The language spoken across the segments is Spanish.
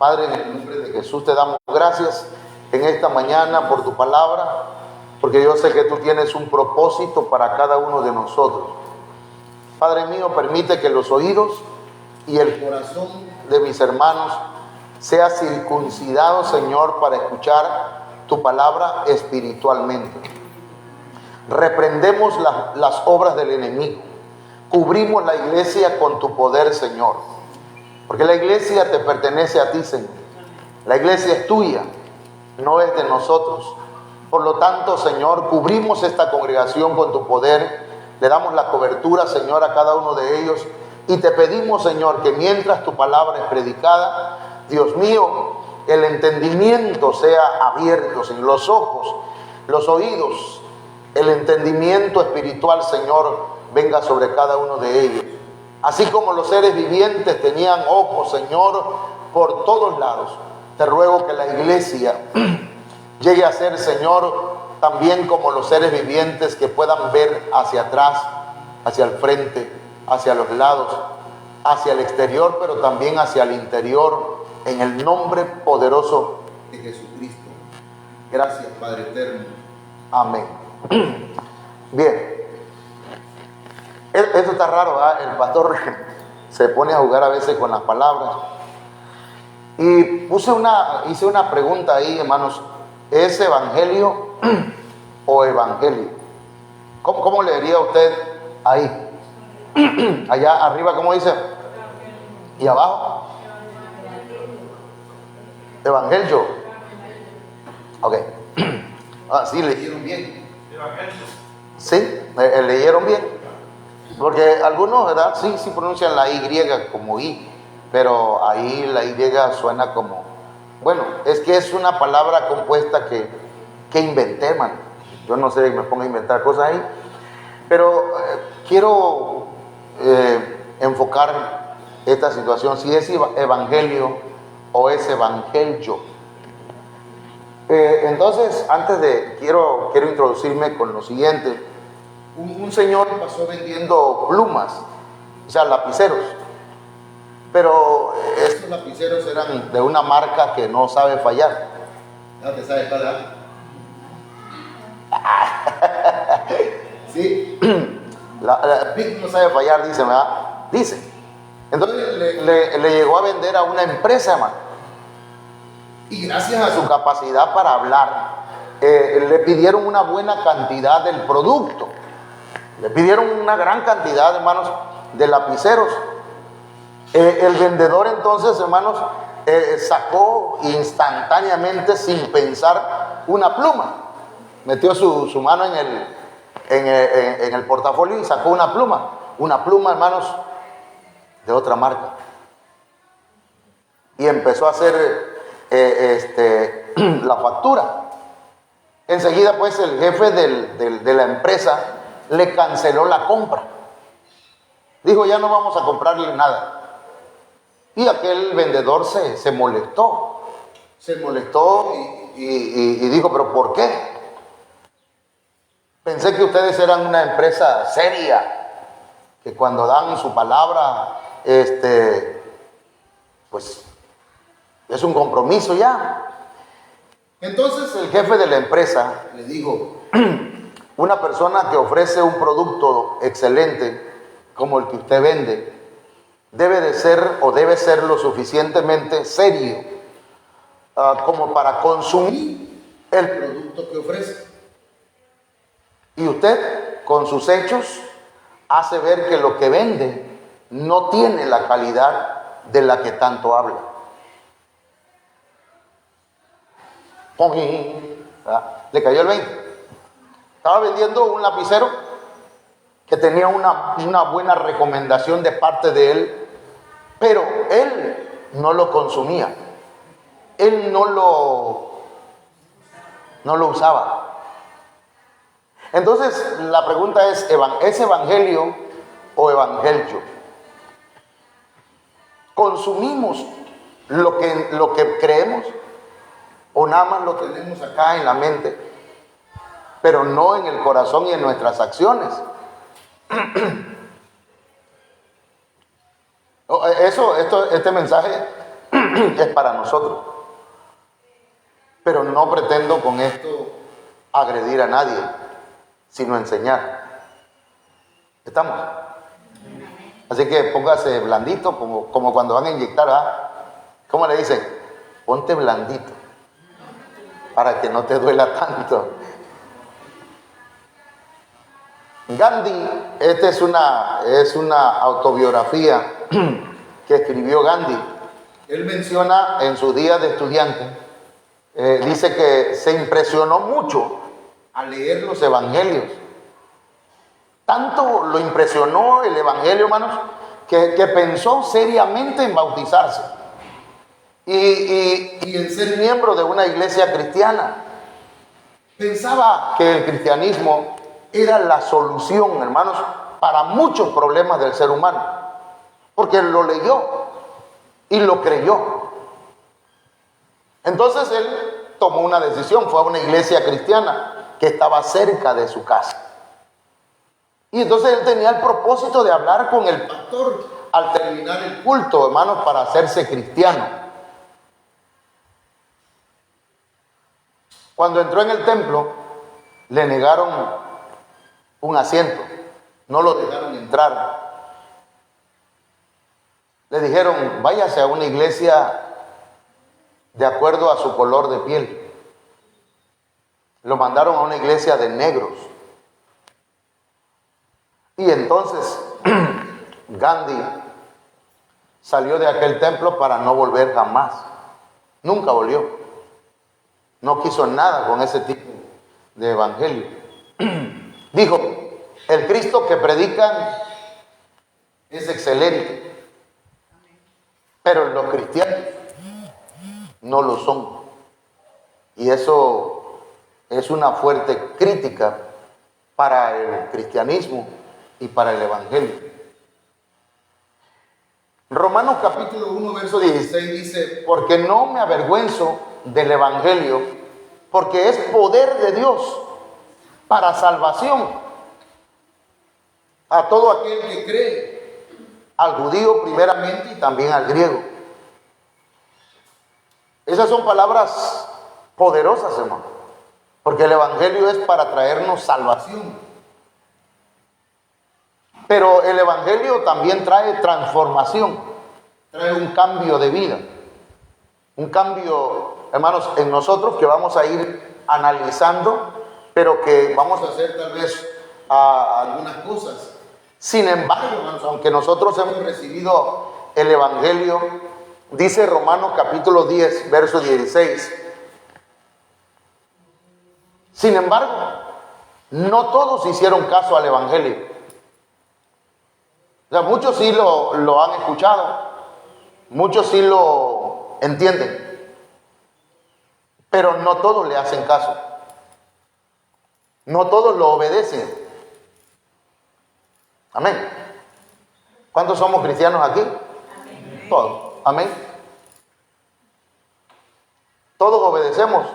Padre, en el nombre de Jesús te damos gracias en esta mañana por tu palabra, porque yo sé que tú tienes un propósito para cada uno de nosotros. Padre mío, permite que los oídos y el corazón de mis hermanos sea circuncidado, Señor, para escuchar tu palabra espiritualmente. Reprendemos las obras del enemigo. Cubrimos la iglesia con tu poder, Señor. Porque la iglesia te pertenece a ti, Señor. La iglesia es tuya, no es de nosotros. Por lo tanto, Señor, cubrimos esta congregación con tu poder. Le damos la cobertura, Señor, a cada uno de ellos. Y te pedimos, Señor, que mientras tu palabra es predicada, Dios mío, el entendimiento sea abierto, Señor. Los ojos, los oídos, el entendimiento espiritual, Señor, venga sobre cada uno de ellos. Así como los seres vivientes tenían ojos, Señor, por todos lados. Te ruego que la iglesia llegue a ser, Señor, también como los seres vivientes, que puedan ver hacia atrás, hacia el frente, hacia los lados, hacia el exterior, pero también hacia el interior, en el nombre poderoso de Jesucristo. Gracias, Padre eterno. Amén. Bien. Esto está raro, ¿verdad? El pastor se pone a jugar a veces con las palabras. Y hice una pregunta ahí, hermanos. ¿Es evangelio o evangelio? ¿Cómo leería usted ahí? Allá arriba, ¿cómo dice? ¿Y abajo? Evangelio. Ok. Sí, leyeron bien. Sí, leyeron bien. Porque algunos, ¿verdad? Sí pronuncian la Y como I, pero ahí la Y suena como... Bueno, es que es una palabra compuesta que inventé, man. Yo no sé, me pongo a inventar cosas ahí. Pero quiero enfocar esta situación, si es evangelio o es evangelio. Entonces, quiero introducirme con lo siguiente. Un señor pasó vendiendo plumas, o sea, lapiceros. Pero estos lapiceros eran de una marca que no sabe fallar. ¿No te sabes fallar? Sí. La Big no sabe fallar, dice, ¿verdad? Dice. Entonces le llegó a vender a una empresa, hermano. Y gracias a su capacidad para hablar, le pidieron una buena cantidad del producto. Le pidieron una gran cantidad, hermanos, de lapiceros. El vendedor entonces, hermanos, sacó instantáneamente, sin pensar, una pluma. Metió su mano en el portafolio y sacó una pluma. Una pluma, hermanos, de otra marca. Y empezó a hacer la factura. Enseguida, pues, el jefe de la empresa le canceló la compra. Dijo, ya no vamos a comprarle nada. Y aquel vendedor se molestó. Se molestó y dijo, ¿pero por qué? Pensé que ustedes eran una empresa seria, que cuando dan su palabra, pues es un compromiso ya. Entonces el jefe de la empresa le dijo, una persona que ofrece un producto excelente como el que usted vende, debe ser lo suficientemente serio como para consumir el producto que ofrece. Y usted, con sus hechos, hace ver que lo que vende no tiene la calidad de la que tanto habla. Le cayó el 20. Estaba vendiendo un lapicero que tenía una buena recomendación de parte de él, pero él no lo consumía. Él no lo usaba. Entonces, la pregunta ¿es evangelio o evangelio? ¿Consumimos lo que creemos o nada más lo tenemos acá en la mente, pero no en el corazón y en nuestras acciones? Este mensaje es para nosotros. Pero no pretendo con esto agredir a nadie, sino enseñar. ¿Estamos? Así que póngase blandito, como cuando van a inyectar, ¿ah? ¿Cómo le dicen? Ponte blandito, para que no te duela tanto. Gandhi, esta es una autobiografía que escribió Gandhi. Él menciona en sus días de estudiante, dice que se impresionó mucho al leer los evangelios. Tanto lo impresionó el evangelio, hermanos, que pensó seriamente en bautizarse y en ser miembro de una iglesia cristiana. Pensaba que el cristianismo era la solución, hermanos, para muchos problemas del ser humano, porque lo leyó y lo creyó. Entonces él tomó una decisión, fue a una iglesia cristiana que estaba cerca de su casa. Y entonces él tenía el propósito de hablar con el pastor al terminar el culto, hermanos, para hacerse cristiano. Cuando entró en el templo, le negaron un asiento, no lo dejaron entrar. Le dijeron, váyase a una iglesia de acuerdo a su color de piel. Lo mandaron a una iglesia de negros. Y entonces Gandhi salió de aquel templo para no volver jamás. Nunca volvió. No quiso nada con ese tipo de evangelio. Dijo, el Cristo que predican es excelente, pero los cristianos no lo son. Y eso es una fuerte crítica para el cristianismo y para el evangelio. Romanos capítulo 1, verso 16 dice, porque no me avergüenzo del evangelio, porque es poder de Dios para salvación a todo aquel que cree, al judío primeramente y también al griego. Esas son palabras poderosas, hermano, porque el evangelio es para traernos salvación. Pero el evangelio también trae transformación, trae un cambio de vida, un cambio, hermanos, en nosotros que vamos a ir analizando, pero que vamos a hacer tal vez algunas cosas. Sin embargo, hermanos, aunque nosotros hemos recibido el evangelio, dice Romanos capítulo 10, verso 16, sin embargo, no todos hicieron caso al evangelio. O sea, muchos sí lo han escuchado, muchos sí lo entienden, pero no todos le hacen caso. No todos lo obedecen. Amén. ¿Cuántos somos cristianos aquí? Amén. Todos. Amén. Todos obedecemos.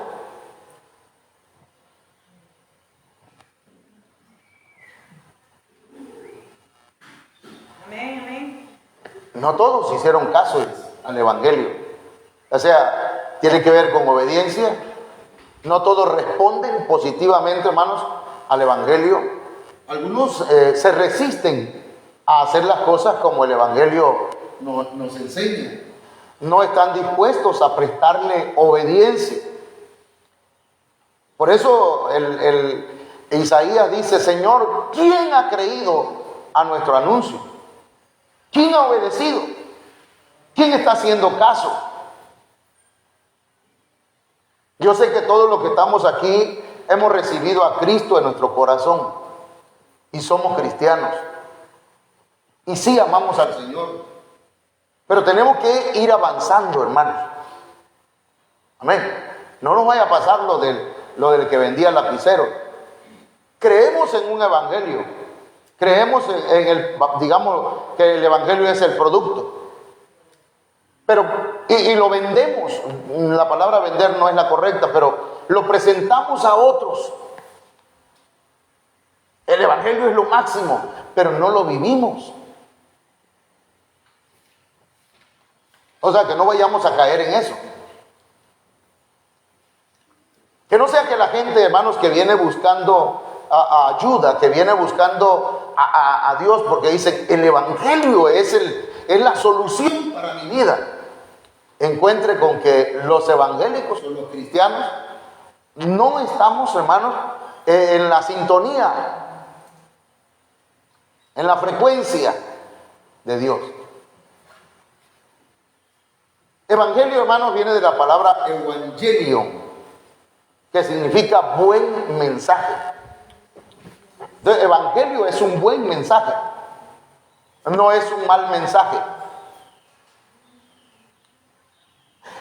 No todos hicieron caso al evangelio. O sea, tiene que ver con obediencia. No todos responden positivamente, hermanos, al evangelio. Algunos se resisten a hacer las cosas como el evangelio nos enseña. No están dispuestos a prestarle obediencia. Por eso Isaías dice, Señor, ¿quién ha creído a nuestro anuncio? ¿Quién ha obedecido? ¿Quién está haciendo caso? Yo sé que todos los que estamos aquí hemos recibido a Cristo en nuestro corazón y somos cristianos. Y sí amamos al Señor. Pero tenemos que ir avanzando, hermanos. Amén. No nos vaya a pasar lo del que vendía el lapicero. Creemos en un evangelio. Creemos digamos que el evangelio es el producto. Pero, y lo vendemos. La palabra vender no es la correcta, pero lo presentamos a otros. El evangelio es lo máximo, pero no lo vivimos. O sea, que no vayamos a caer en eso. Que no sea que la gente, hermanos, que viene buscando ayuda, que viene buscando a Dios, porque dicen, el Evangelio es la solución para mi vida, encuentre con que los evangélicos o los cristianos no estamos, hermanos, en la sintonía, en la frecuencia de Dios. Evangelio, hermanos, viene de la palabra evangelion, que significa buen mensaje. Entonces, evangelio es un buen mensaje, no es un mal mensaje.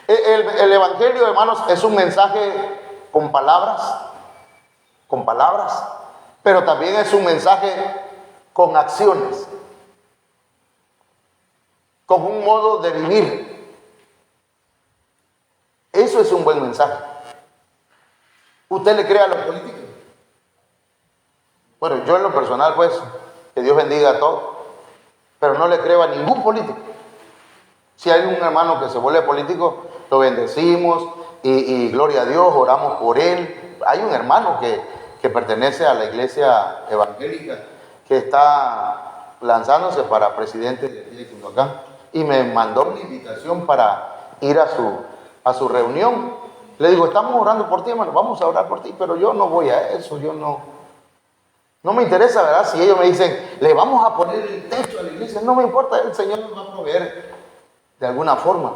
El evangelio, hermanos, es un mensaje con palabras, pero también es un mensaje con acciones, con un modo de vivir. Eso es un buen mensaje. ¿Usted le cree a los políticos? Bueno, yo en lo personal, pues, que Dios bendiga a todos, pero no le creo a ningún político. Si hay un hermano que se vuelve político, lo bendecimos y gloria a Dios, oramos por él. Hay un hermano que pertenece a la iglesia evangélica que está lanzándose para presidente de Cundacán y me mandó una invitación para ir a su reunión. Le digo, estamos orando por ti, hermano, vamos a orar por ti, pero yo no voy a eso, yo no me interesa, ¿verdad? Si ellos me dicen, le vamos a poner el techo a la iglesia, no me importa, el Señor nos va a proveer de alguna forma,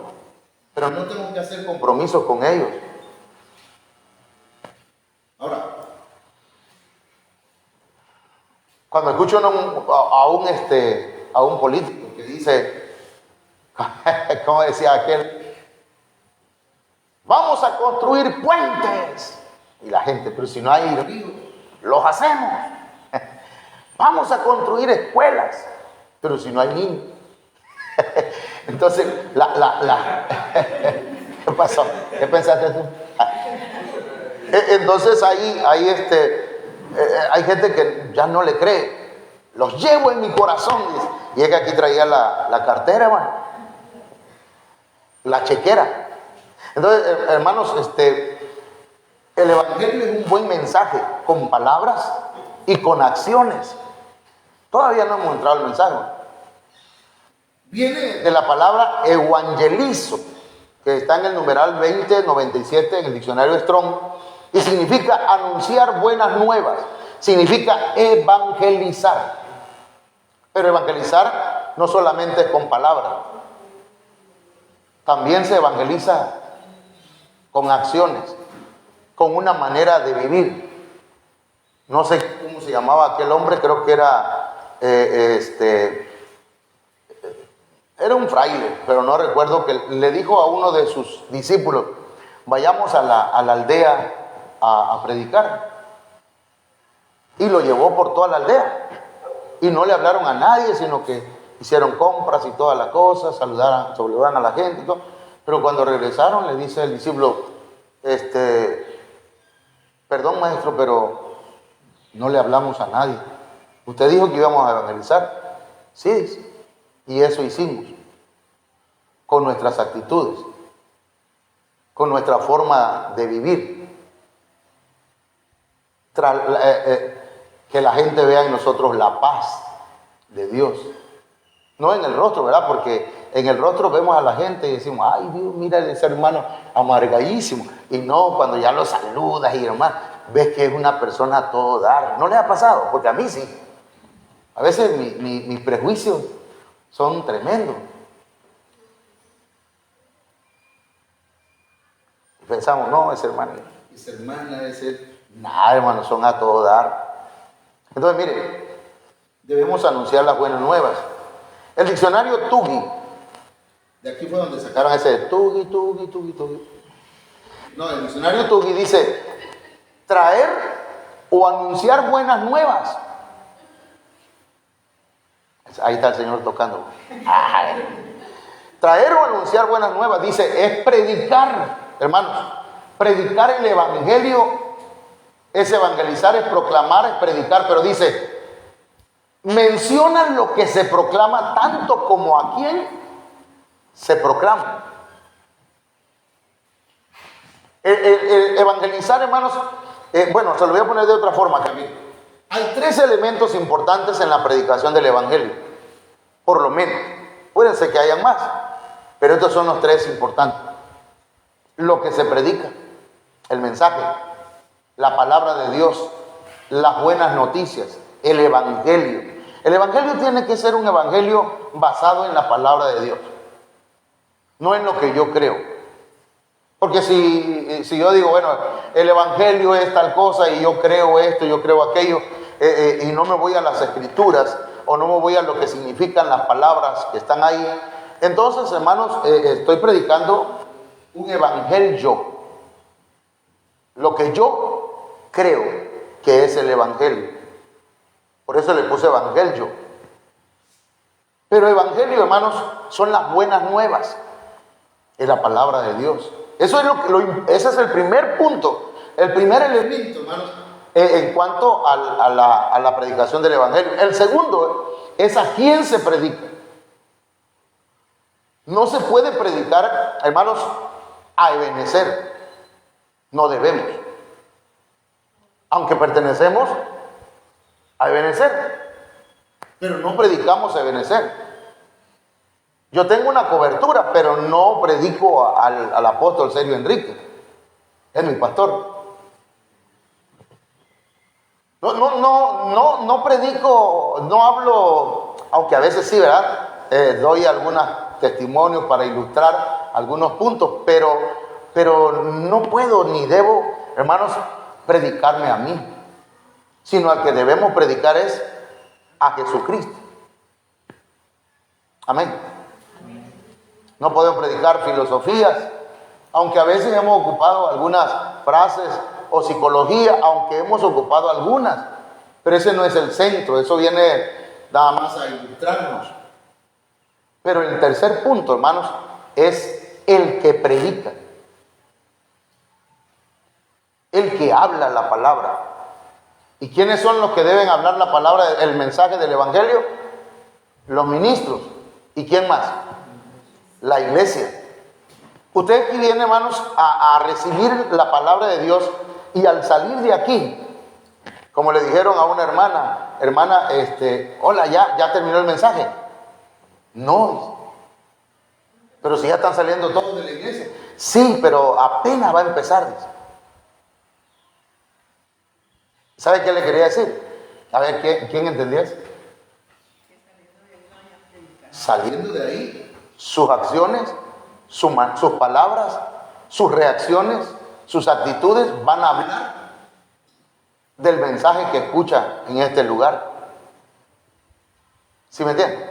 pero no tengo que hacer compromisos con ellos. Ahora, cuando escucho a un político que dice, como decía aquel, vamos a construir puentes, y la gente, pero si no hay ríos, los hacemos. Vamos a construir escuelas, pero si no hay niños. Entonces, ¿qué pasó? ¿Qué pensaste tú? Entonces ahí hay gente que ya no le cree. Los llevo en mi corazón. Y es que aquí traía la cartera, hermano. La chequera. Entonces, hermanos, el evangelio es un buen mensaje con palabras y con acciones. Todavía no hemos entrado al mensaje. Viene de la palabra evangelizo, que está en el numeral 2097 en el diccionario Strong, y significa anunciar buenas nuevas, significa evangelizar. Pero evangelizar no solamente es con palabras, también se evangeliza con acciones, con una manera de vivir. No sé cómo se llamaba aquel hombre, creo que era un fraile, pero no recuerdo, que le dijo a uno de sus discípulos, vayamos a la aldea a predicar. Y lo llevó por toda la aldea. Y no le hablaron a nadie, sino que hicieron compras y todas las cosas, saludaron a la gente y todo. Pero cuando regresaron, le dice el discípulo, perdón maestro, pero no le hablamos a nadie. Usted dijo que íbamos a evangelizar. Sí, dice. Y eso hicimos, con nuestras actitudes, con nuestra forma de vivir. Que la gente vea en nosotros la paz de Dios. No en el rostro, ¿verdad? Porque en el rostro vemos a la gente y decimos, ay Dios, mira ese hermano amargadísimo. Y no, cuando ya lo saludas y demás, ves que es una persona a todo dar. ¿No les ha pasado? Porque a mí sí. A veces mis prejuicios son tremendos. Pensamos, no, ese hermano, esa hermana, nada, hermano, son a todo dar. Entonces, mire, debemos anunciar las buenas nuevas. El diccionario Tugi, de aquí fue donde sacaron ese Tugi. No, el diccionario Tugi dice, traer o anunciar buenas nuevas. Ahí está el Señor tocando. Traer o anunciar buenas nuevas, dice, es predicar, hermanos. Predicar el evangelio es evangelizar, es proclamar, es predicar, pero dice, menciona lo que se proclama tanto como a quién se proclama. El evangelizar, hermanos, bueno, se lo voy a poner de otra forma también. Hay 3 elementos importantes en la predicación del evangelio, por lo menos. Puede ser que hayan más, pero estos son los 3 importantes. Lo que se predica, el mensaje, la palabra de Dios, las buenas noticias, el evangelio. El evangelio tiene que ser un evangelio basado en la palabra de Dios, no en lo que yo creo. Porque si yo digo, bueno, el evangelio es tal cosa y yo creo esto, yo creo aquello, y no me voy a las escrituras o no me voy a lo que significan las palabras que están ahí, entonces, hermanos, estoy predicando un evangelio, lo que yo creo que es el evangelio. Por eso le puse evangelio. Pero evangelio, hermanos, son las buenas nuevas, es la palabra de Dios. Eso es ese es el primer punto, el primer elemento, hermanos, en cuanto a la predicación del evangelio. El segundo es a quién se predica. No se puede predicar, hermanos, a Ebenezer. No debemos. Aunque pertenecemos a Ebenezer, pero no predicamos a Ebenezer. Yo tengo una cobertura, pero no predico al apóstol Sergio Enrique. Es mi pastor. No predico, no hablo, aunque a veces sí, ¿verdad? Doy algunos testimonios para ilustrar algunos puntos, pero no puedo ni debo, hermanos, predicarme a mí, sino al que debemos predicar es a Jesucristo. Amén. No podemos predicar filosofías, aunque a veces hemos ocupado algunas frases o psicología, aunque hemos ocupado algunas, pero ese no es el centro, eso viene nada más a ilustrarnos. Pero el tercer punto, hermanos, es el que predica, el que habla la palabra. ¿Y quiénes son los que deben hablar la palabra, el mensaje del evangelio? Los ministros. ¿Y quién más? La iglesia. Usted aquí viene, hermanos, a recibir la palabra de Dios, y al salir de aquí, como le dijeron a una hermana, hola, ya terminó el mensaje. No, pero si ya están saliendo todos de la iglesia. Sí, pero apenas va a empezar, dice. ¿Sabe qué le quería decir? A ver, ¿quién entendía eso? Saliendo de ahí, sus acciones, sus palabras, sus reacciones, sus actitudes van a hablar del mensaje que escucha en este lugar. ¿Sí me entienden?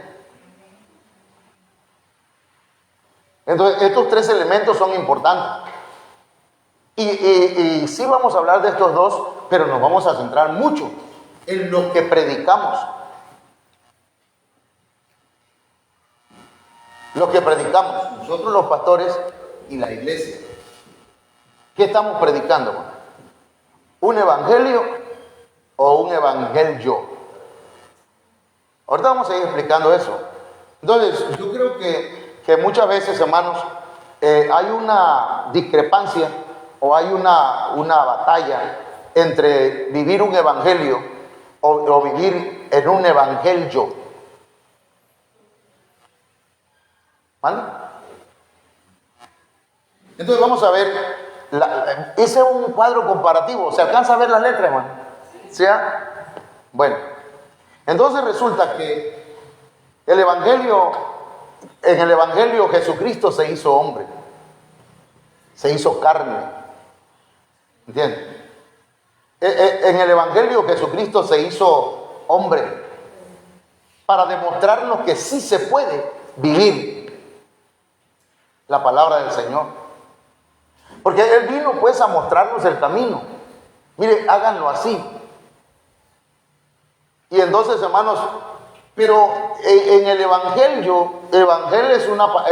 Entonces, estos 3 elementos son importantes. Y sí vamos a hablar de estos 2, pero nos vamos a centrar mucho en lo que predicamos. Lo que predicamos, nosotros los pastores y la iglesia. ¿Qué estamos predicando? ¿Un evangelio o un evangelio? Ahorita vamos a ir explicando eso. Entonces, yo creo que muchas veces, hermanos, hay una discrepancia o hay una batalla entre vivir un evangelio o vivir en un evangelio. ¿Vale? Entonces vamos a ver, ese es un cuadro comparativo. ¿Se alcanza a ver las letras, hermano? ¿Sí? Bueno, entonces resulta que en el evangelio Jesucristo se hizo hombre, se hizo carne. ¿Entiendes? En el evangelio Jesucristo se hizo hombre para demostrarnos que sí se puede vivir la palabra del Señor. Porque Él vino pues a mostrarnos el camino. Mire, háganlo así. Y entonces, hermanos, pero en el evangelio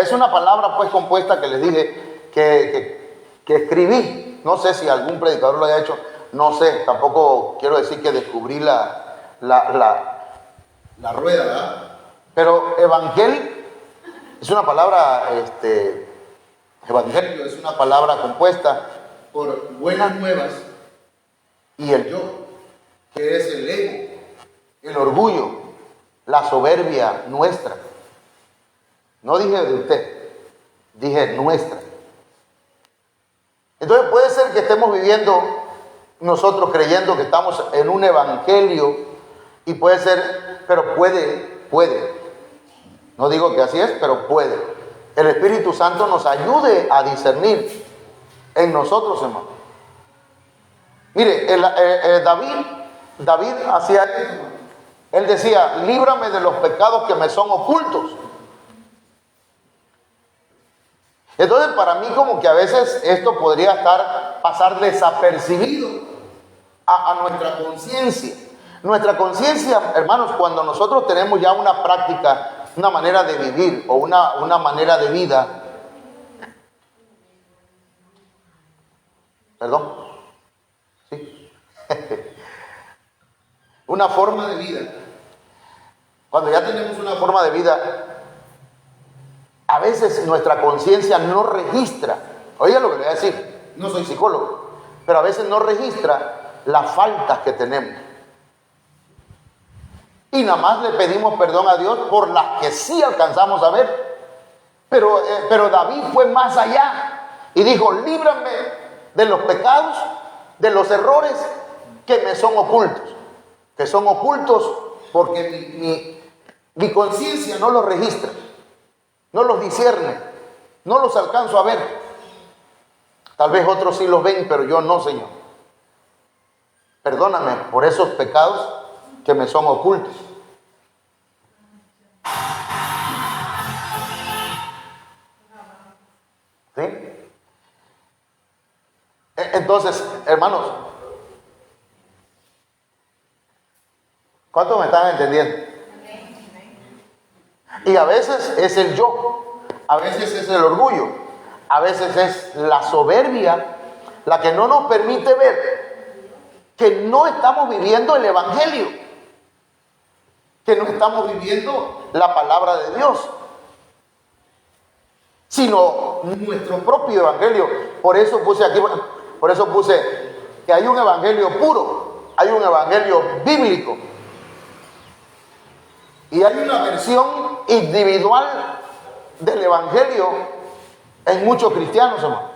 es una palabra pues compuesta que les dije que escribí. No sé si algún predicador lo haya hecho, no sé, tampoco quiero decir que descubrí la rueda, ¿verdad? Pero Es una palabra, evangelio es una palabra compuesta por buenas nuevas y el yo, que es el ego, el orgullo, la soberbia nuestra. No dije de usted, dije nuestra. Entonces puede ser que estemos viviendo nosotros creyendo que estamos en un evangelio y puede ser, pero puede. No digo que así es, pero puede. El Espíritu Santo nos ayude a discernir en nosotros, hermano. Mire, David hacía esto. Él decía, líbrame de los pecados que me son ocultos. Entonces, para mí como que a veces esto podría pasar desapercibido a nuestra conciencia. Nuestra conciencia, hermanos, cuando nosotros tenemos ya una práctica, una manera de vivir o una manera de vida, perdón, sí, una forma de vida. Cuando ya tenemos una forma de vida, a veces nuestra conciencia no registra, oiga lo que le voy a decir, no soy psicólogo, pero a veces no registra las faltas que tenemos. Y nada más le pedimos perdón a Dios por las que sí alcanzamos a ver. Pero David fue más allá y dijo, líbrame de los pecados, de los errores que me son ocultos. Que son ocultos porque mi conciencia no los registra. No los discierne, no los alcanzo a ver. Tal vez otros sí los ven, pero yo no, Señor. Perdóname por esos pecados que me son ocultos. ¿Sí? Entonces, hermanos, ¿cuántos me están entendiendo? Y a veces es el yo, a veces es el orgullo, a veces es la soberbia la que no nos permite ver que no estamos viviendo el evangelio, que no estamos viviendo la palabra de Dios, sino nuestro propio evangelio. Por eso puse que hay un evangelio puro, hay un evangelio bíblico. Y hay una versión individual del evangelio en muchos cristianos, hermano.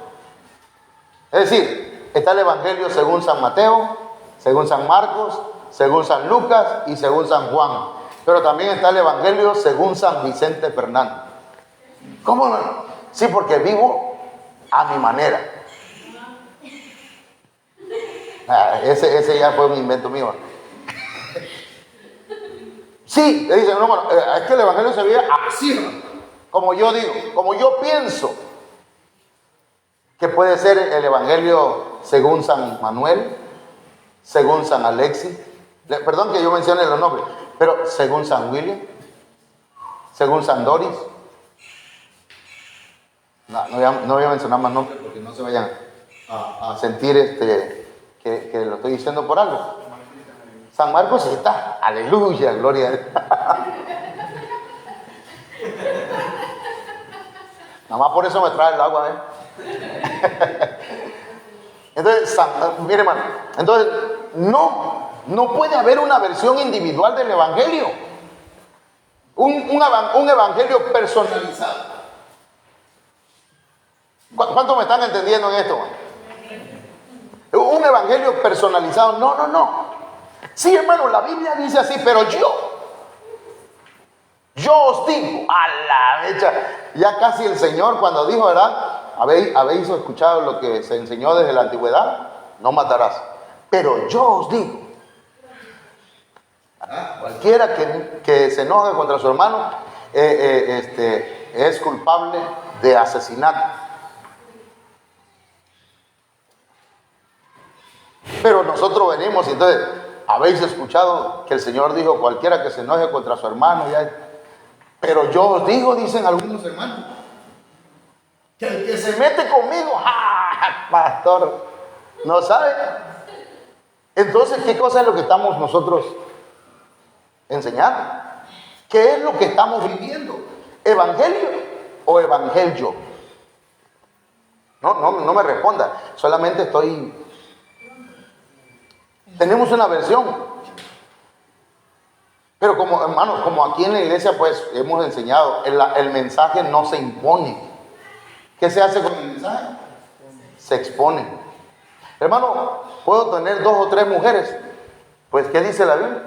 Es decir, está el evangelio según San Mateo, según San Marcos, según San Lucas y según San Juan. Pero también está el evangelio según San Vicente Fernández. ¿Cómo no? Sí, porque vivo a mi manera. Ese ya fue un invento mío. Sí, le dicen, no, bueno, es que el evangelio se vive así, como yo digo, como yo pienso que puede ser el evangelio según San Manuel, según San Alexis, perdón que yo mencione los nombres, pero según San William, según San Doris. No voy a mencionar más nombres porque no se vayan a sentir que lo estoy diciendo por algo. San Marcos está, aleluya, gloria a Dios. Nada más por eso me trae el agua, Entonces, mire, hermano, entonces no puede haber una versión individual del evangelio, un evangelio personalizado. ¿Cuántos me están entendiendo en esto? Un evangelio personalizado, no. Sí, hermano, la Biblia dice así, pero yo os digo, a la mecha, ya casi el Señor cuando dijo, ¿verdad? ¿Habéis escuchado lo que se enseñó desde la antigüedad? No matarás. Pero yo os digo, cualquiera que se enoje contra su hermano es culpable de asesinato. Pero nosotros venimos y entonces, ¿habéis escuchado que el Señor dijo, cualquiera que se enoje contra su hermano? Pero yo os digo, dicen algunos hermanos, que el que se mete conmigo, pastor, no sabe. Entonces, ¿qué cosa es lo que estamos nosotros enseñando? ¿Qué es lo que estamos viviendo? ¿Evangelio o evangelio? No me responda, solamente tenemos una versión. Pero como hermanos, como aquí en la iglesia pues hemos enseñado, el mensaje no se impone. ¿Qué se hace con el mensaje? Se expone. Hermano, ¿puedo tener 2 o 3 mujeres? Pues, ¿qué dice la Biblia?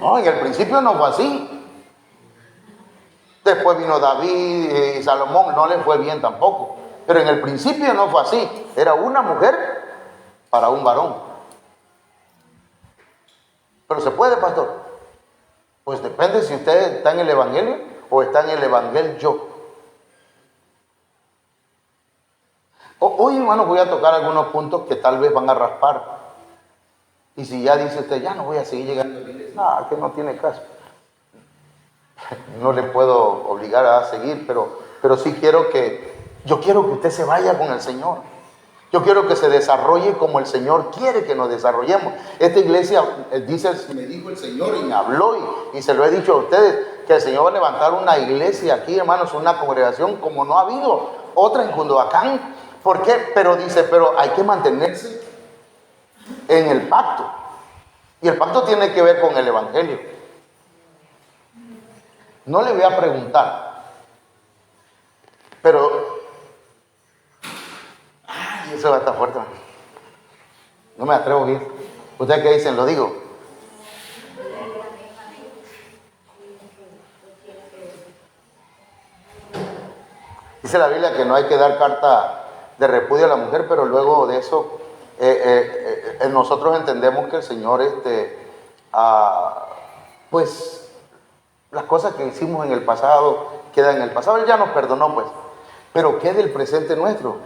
No, en el principio no fue así. Después vino David y Salomón, no les fue bien tampoco. Pero en el principio no fue así. Era una mujer para un varón. Pero se puede, pastor. Pues depende si usted está en el evangelio o está en el evangelio. Hoy, hermano, voy a tocar algunos puntos que tal vez van a raspar. Y si ya dice usted, ya no voy a seguir llegando a la iglesia, no, que no tiene caso. No le puedo obligar a seguir, pero sí quiero que usted se vaya con el Señor. Yo quiero que se desarrolle como el Señor quiere que nos desarrollemos. Esta iglesia, me dijo el Señor y me habló y se lo he dicho a ustedes, que el Señor va a levantar una iglesia aquí, hermanos, una congregación como no ha habido otra en Cunduacán. ¿Por qué? Pero hay que mantenerse en el pacto. Y el pacto tiene que ver con el evangelio. No le voy a preguntar, pero eso va a estar fuerte. No me atrevo a ir. ¿Ustedes qué dicen? Lo digo. Dice la Biblia que no hay que dar carta de repudio a la mujer, pero luego de eso nosotros entendemos que el Señor pues las cosas que hicimos en el pasado quedan en el pasado. Él ya nos perdonó, pues, pero ¿qué del presente nuestro?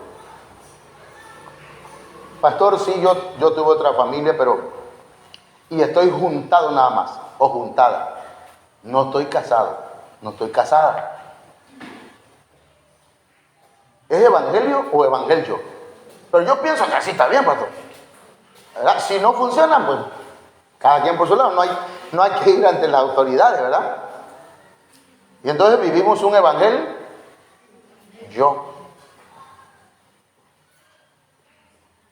Pastor, sí, yo tuve otra familia, y estoy juntado nada más, o juntada. No estoy casado, no estoy casada. ¿Es evangelio o evangelio? Pero yo pienso que así está bien, pastor. ¿Verdad? Si no funciona, pues cada quien por su lado. No hay que ir ante las autoridades, ¿verdad? Y entonces vivimos un evangelio.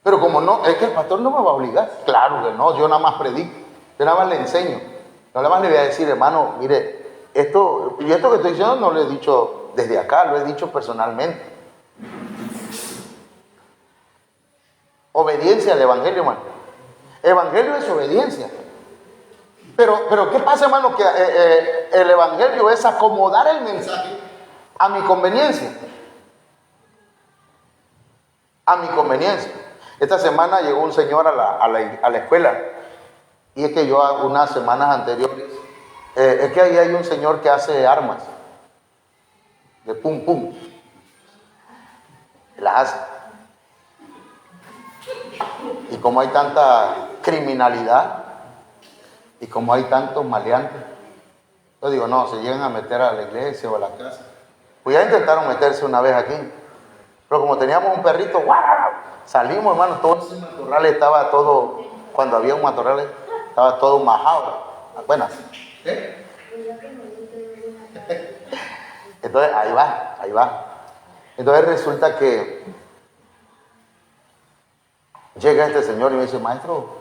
Pero como no, es que el pastor no me va a obligar. Claro que no, yo nada más predico. Yo nada más le enseño. Yo nada más le voy a decir, hermano, mire, esto que estoy diciendo no lo he dicho desde acá, lo he dicho personalmente. Obediencia al evangelio, hermano. Evangelio es obediencia. Pero ¿qué pasa, hermano? Que el evangelio es acomodar el mensaje a mi conveniencia. A mi conveniencia. Esta semana llegó un señor a la escuela. Y es que yo unas semanas anteriores, es que ahí hay un señor que hace armas. De pum pum. Las hace. Y como hay tanta criminalidad y como hay tantos maleantes, yo digo, no, se llegan a meter a la iglesia o a la casa. Pues ya intentaron meterse una vez aquí, pero como teníamos un perrito, ¡guau! Salimos, hermano, todo ese matorral estaba todo, cuando había un matorral, estaba todo majado. Buenas. ¿Eh? Entonces, ahí va. Entonces resulta que llega este señor y me dice, maestro,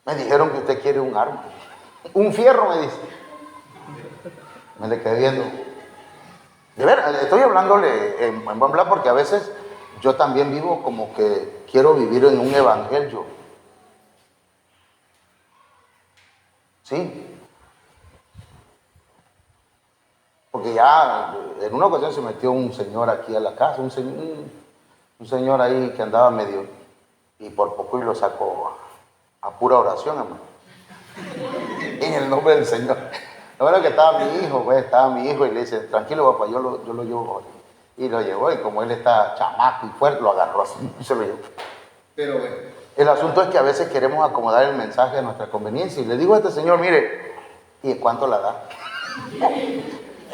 me dijeron que usted quiere un arma. Un fierro, me dice. Me le quedé viendo. De verdad, estoy hablándole en buen plan porque a veces yo también vivo como que quiero vivir en un evangelio. Sí. Porque ya en una ocasión se metió un señor aquí a la casa, un señor ahí que andaba medio, y por poco y lo sacó a pura oración, hermano. En el nombre del Señor. Lo bueno que estaba mi hijo, y le dice, tranquilo papá, yo lo llevo. Y lo llevó, y como él está chamaco y fuerte, lo agarró así y se lo llevó. Pero el asunto es que a veces queremos acomodar el mensaje a nuestra conveniencia. Y le digo a este señor, mire, ¿y cuánto la da?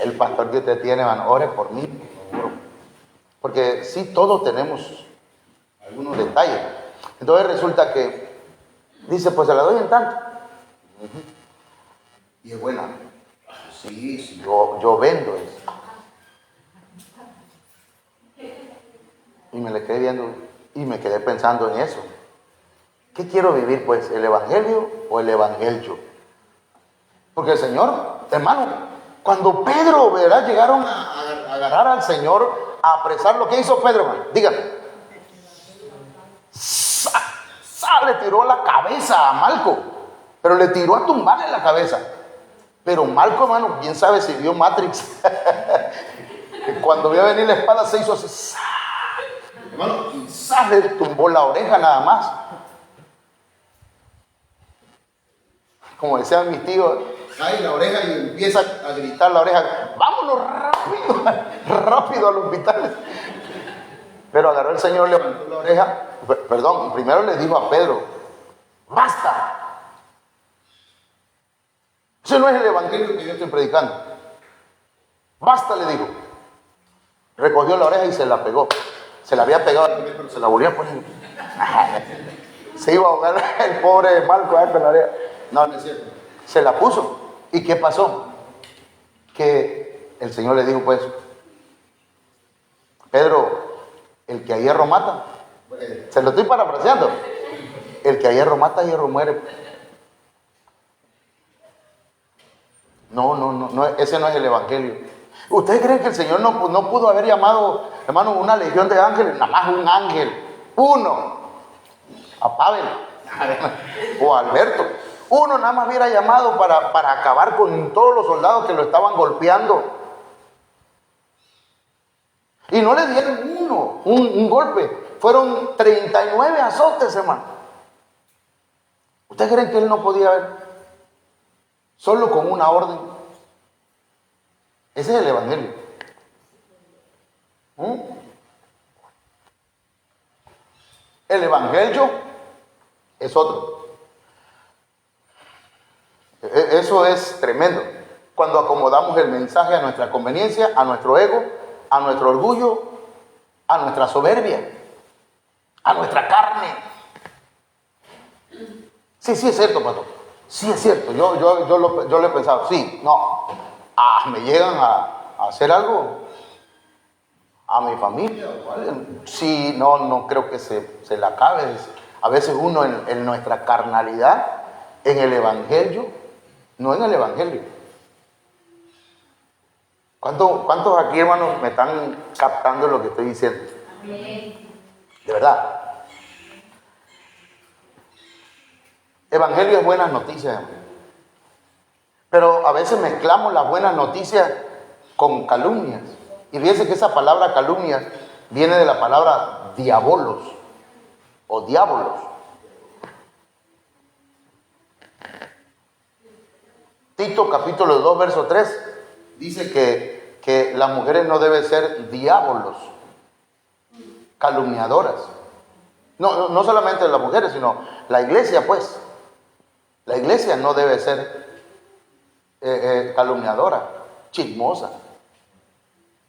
El pastor que usted tiene, hermano, ore por mí, por favor. Porque sí, todos tenemos algunos detalles. Entonces resulta que Dice, pues se la doy en tanto. Y es buena. Sí, sí, yo vendo eso. Y me le quedé viendo y me quedé pensando en eso. ¿Qué quiero vivir, pues? ¿El evangelio o el evangelio? Porque el Señor, hermano, cuando Pedro, ¿verdad? Llegaron a agarrar al Señor, a apresarlo, ¿qué hizo Pedro, hermano? Dígame. Le tiró la cabeza a Malco, pero le tiró a tumbarle la cabeza. Pero Malco, hermano, quién sabe si vio Matrix. Cuando vio venir la espada se hizo así, hermano, quizás le tumbó la oreja nada más. Como decían mis tíos, cae la oreja y empieza a gritar la oreja, vámonos rápido al hospital. Pero agarró el Señor, levantó la oreja, perdón, primero le dijo a Pedro, basta. Ese no es el evangelio que yo estoy predicando. Basta, le dijo. Recogió la oreja y se la pegó. Se la había pegado, pero se la volvió a poner. Se iba a ahogar el pobre Malco con la oreja. No, no es cierto. Se la puso. ¿Y qué pasó? Que el Señor le dijo, pues, Pedro, el que a hierro mata. Se lo estoy parafraseando. El que a hierro mata, a hierro muere. No, ese no es el evangelio. ¿Ustedes creen que el Señor no pudo haber llamado, hermano, una legión de ángeles? Nada más un ángel, uno, a Pavel o a Alberto. Uno nada más hubiera llamado para acabar con todos los soldados que lo estaban golpeando. Y no le dieron un golpe. Fueron 39 azotes, hermano. ¿Ustedes creen que él no podía haber? Solo con una orden. Ese es el evangelio. El evangelio es otro. Eso es tremendo. Cuando acomodamos el mensaje a nuestra conveniencia, a nuestro ego, a nuestro orgullo, a nuestra soberbia, a nuestra carne. Sí, es cierto, pastor. Sí, es cierto. Yo lo he pensado. Sí, no. Me llegan a hacer algo a mi familia. Sí, no creo que se le acabe. A veces uno en nuestra carnalidad, en el evangelio, no en el evangelio. ¿Cuántos aquí, hermanos, me están captando lo que estoy diciendo? De verdad. Evangelio es buenas noticias. Pero a veces mezclamos las buenas noticias con calumnias. Y fíjense que esa palabra calumnias viene de la palabra diabolos o diábolos. Tito capítulo 2, verso 3 dice que las mujeres no deben ser diábolos, calumniadoras. No solamente las mujeres, sino la iglesia, pues. La iglesia no debe ser calumniadora, chismosa.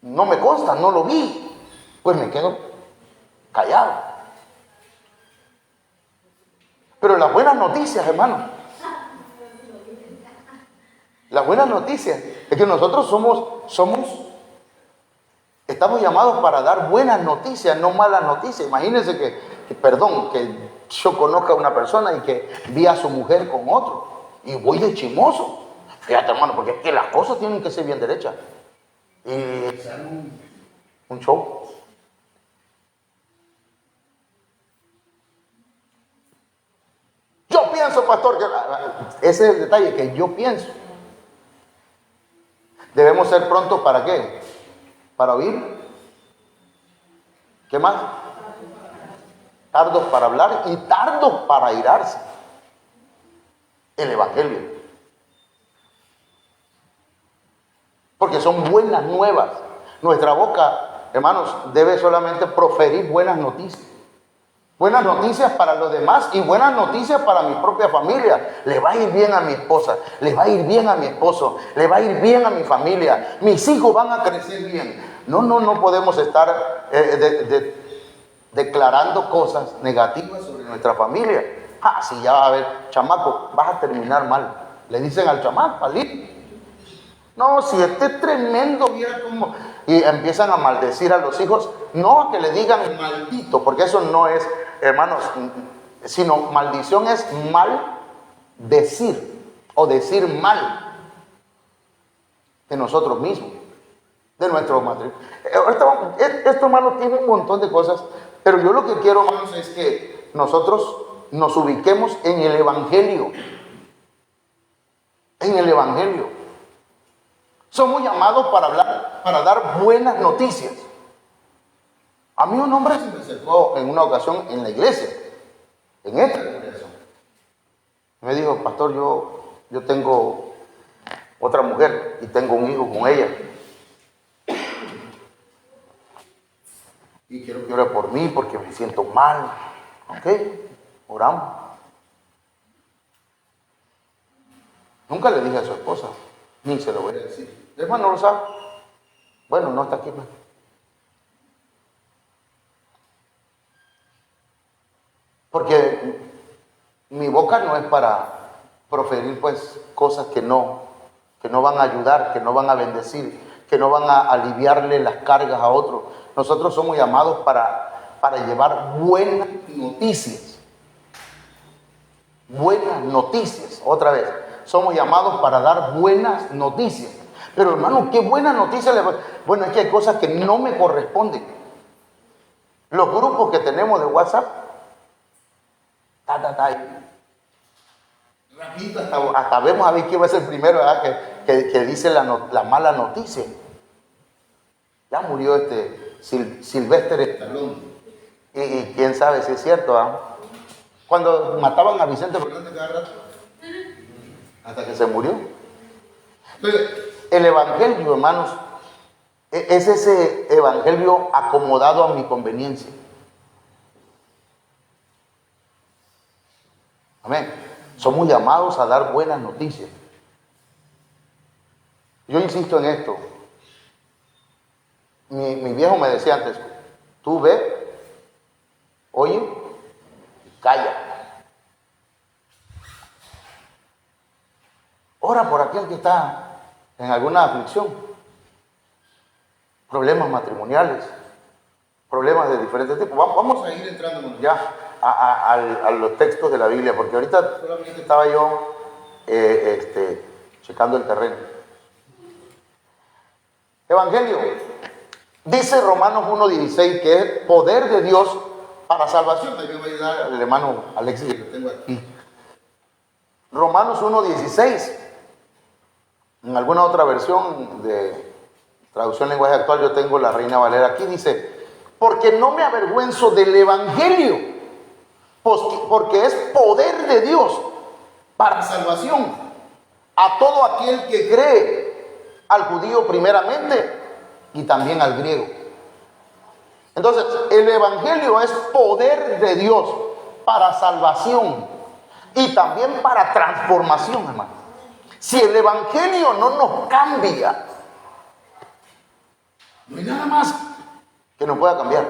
No me consta, no lo vi. Pues me quedo callado. Pero las buenas noticias, hermano. Las buenas noticias es que nosotros estamos llamados para dar buenas noticias, no malas noticias. Imagínense que yo conozca a una persona y que vi a su mujer con otro y voy de chismoso. Fíjate, hermano, porque es que las cosas tienen que ser bien derechas. Y un show. Yo pienso, pastor, que ese es el detalle, que yo pienso. Debemos ser prontos ¿para qué? Para oír. ¿Qué más? Tardos para hablar y tardos para airarse. El evangelio. Porque son buenas nuevas. Nuestra boca, hermanos, debe solamente proferir buenas noticias. Buenas noticias para los demás y buenas noticias para mi propia familia. Le va a ir bien a mi esposa, le va a ir bien a mi esposo, le va a ir bien a mi familia. Mis hijos van a crecer bien. No podemos estar declarando cosas negativas sobre nuestra familia. Ah, sí, ya va a ver, chamaco, vas a terminar mal. Le dicen al chamaco, al hijo. No, si este es tremendo, mira cómo. Y empiezan a maldecir a los hijos. No a que le digan maldito, porque eso no es, hermanos, sino maldición es mal decir o decir mal de nosotros mismos, de nuestro matrimonio. Esto, hermano, tiene un montón de cosas, pero yo lo que quiero, hermanos, es que nosotros nos ubiquemos en el Evangelio. En el Evangelio. Somos llamados para hablar, para dar buenas noticias. A mí un hombre se me acercó en una ocasión en la iglesia, en esta congregación. Me dijo, pastor, yo tengo otra mujer y tengo un hijo con ella. Y quiero que ore por mí porque me siento mal. Ok, oramos. Nunca le dije a su esposa, ni se lo voy a decir. Hermano, no lo sabe. Bueno, no está aquí, pues. Porque mi boca no es para proferir pues cosas que no van a ayudar, que no van a bendecir, que no van a aliviarle las cargas a otros. Nosotros somos llamados para llevar buenas noticias. Buenas noticias, otra vez. Somos llamados para dar buenas noticias. Pero hermano, ¿qué buenas noticias le voy? Bueno, es que hay cosas que no me corresponden. Los grupos que tenemos de WhatsApp, rapidito, hasta vemos a ver quién va a ser el primero, ¿verdad? Que dice la mala noticia. Ya murió Sylvester Stallone. Y quién sabe si es cierto, ¿verdad? Cuando mataban a Vicente Fernández cada rato, hasta que se murió. Entonces, el evangelio, hermanos, es ese evangelio acomodado a mi conveniencia. Amén. Somos llamados a dar buenas noticias. Yo insisto en esto. Mi viejo me decía antes, tú ve, oye, calla. Ora por aquel que está en alguna aflicción, problemas matrimoniales, problemas de diferentes tipos. Vamos a ir entrando ya a los textos de la Biblia, porque ahorita solamente estaba yo checando el terreno. Evangelio, dice Romanos 1:16 que es poder de Dios para salvación. También voy a ayudar al hermano Alexis que lo tengo aquí. Romanos 1:16. En alguna otra versión de traducción lenguaje actual, yo tengo la Reina Valera aquí, dice, porque no me avergüenzo del evangelio, porque es poder de Dios para salvación a todo aquel que cree, al judío primeramente y también al griego. Entonces, el evangelio es poder de Dios para salvación y también para transformación, hermano. Si el evangelio no nos cambia, no hay nada más que nos pueda cambiar.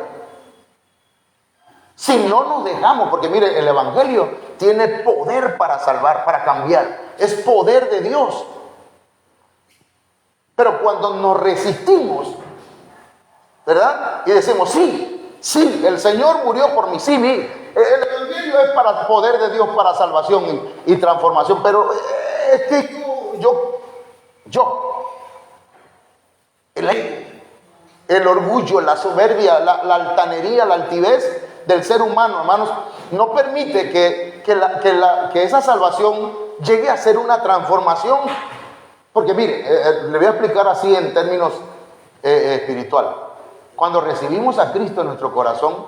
Si no nos dejamos, porque mire, el evangelio tiene poder para salvar, para cambiar. Es poder de Dios. Pero cuando nos resistimos, ¿verdad? Y decimos, sí, el Señor murió por mí, sí, el evangelio es para poder de Dios, para salvación y transformación, pero es que el orgullo, la soberbia, la altanería, la altivez del ser humano, hermanos, no permite que esa salvación llegue a ser una transformación. Porque mire, le voy a explicar así en términos espiritual. Cuando recibimos a Cristo en nuestro corazón,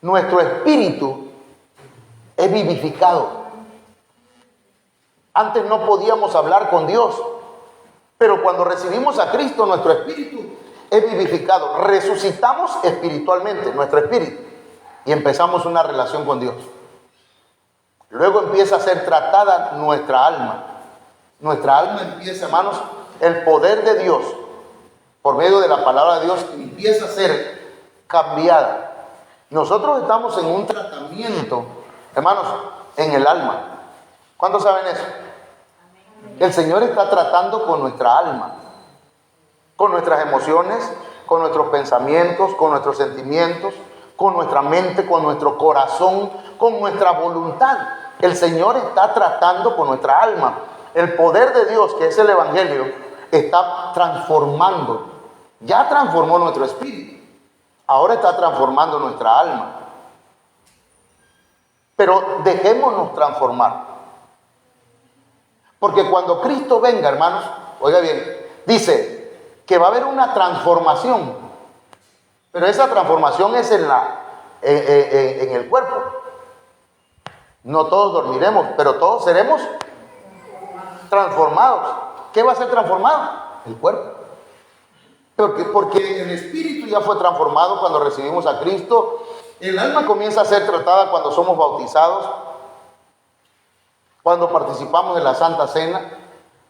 nuestro espíritu es vivificado. Antes no podíamos hablar con Dios, pero cuando recibimos a Cristo, nuestro espíritu es vivificado. Resucitamos espiritualmente, nuestro espíritu, y empezamos una relación con Dios. Luego empieza a ser tratada nuestra alma. Nuestra alma empieza, hermanos, el poder de Dios, por medio de la palabra de Dios, empieza a ser cambiada. Nosotros estamos en un tratamiento, hermanos, en el alma. ¿Cuántos saben eso? El Señor está tratando con nuestra alma, con nuestras emociones, con nuestros pensamientos, con nuestros sentimientos, con nuestra mente, con nuestro corazón, con nuestra voluntad. El Señor está tratando con nuestra alma. El poder de Dios, que es el Evangelio, está transformando. Ya transformó nuestro espíritu. Ahora está transformando nuestra alma. Pero dejémonos transformar. Porque cuando Cristo venga, hermanos, oiga bien, dice que va a haber una transformación. Pero esa transformación es en el cuerpo. No todos dormiremos, pero todos seremos transformados. ¿Qué va a ser transformado? El cuerpo. Porque el espíritu ya fue transformado cuando recibimos a Cristo. El alma comienza a ser tratada cuando somos bautizados, cuando participamos en la Santa Cena.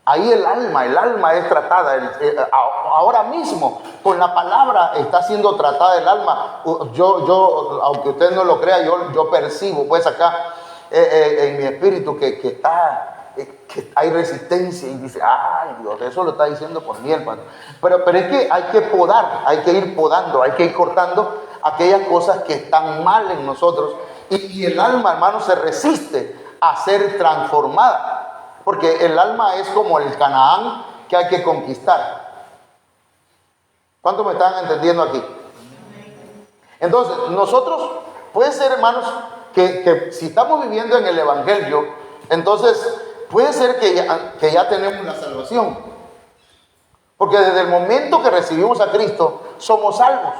Ahí el alma es tratada. Ahora mismo, con la palabra está siendo tratada el alma. Yo aunque usted no lo crea, yo percibo pues acá en mi espíritu que hay resistencia, y dice, ay Dios, eso lo está diciendo por mí, hermano. Pero es que hay que podar, hay que ir podando, hay que ir cortando aquellas cosas que están mal en nosotros. Y el alma, hermano, se resiste a ser transformada. Porque el alma es como el Canaán que hay que conquistar. ¿Cuántos me están entendiendo aquí? Entonces, nosotros, puede ser, hermanos, que si estamos viviendo en el Evangelio, entonces puede ser que ya tenemos la salvación. Porque desde el momento que recibimos a Cristo, somos salvos.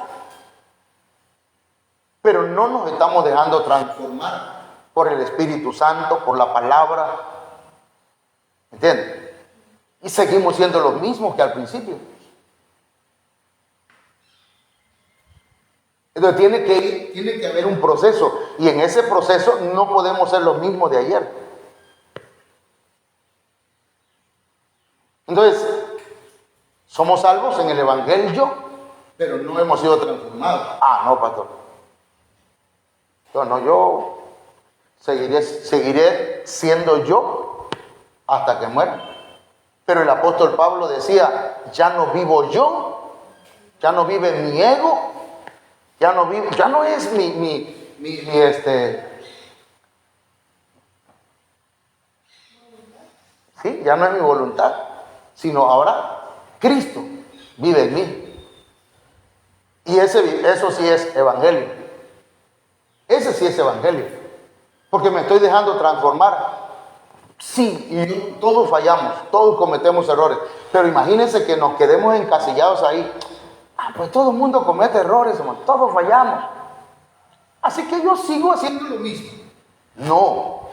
Pero no nos estamos dejando transformar por el Espíritu Santo, por la palabra. ¿Entienden? Y seguimos siendo los mismos que al principio. Entonces tiene que haber un proceso. Y en ese proceso no podemos ser los mismos de ayer. Entonces, somos salvos en el Evangelio, pero no hemos sido transformados. Ah, no, pastor. Yo seguiré siendo yo hasta que muera. Pero el apóstol Pablo decía, ya no vivo yo, ya no vive mi ego, ya no es ya no es mi voluntad, sino ahora Cristo vive en mí. Y eso sí es evangelio. Ese sí es evangelio. Porque me estoy dejando transformar. Sí, y todos fallamos, todos cometemos errores. Pero imagínense que nos quedemos encasillados ahí. Pues todo el mundo comete errores, hermano, todos fallamos. Así que yo sigo haciendo lo mismo. No,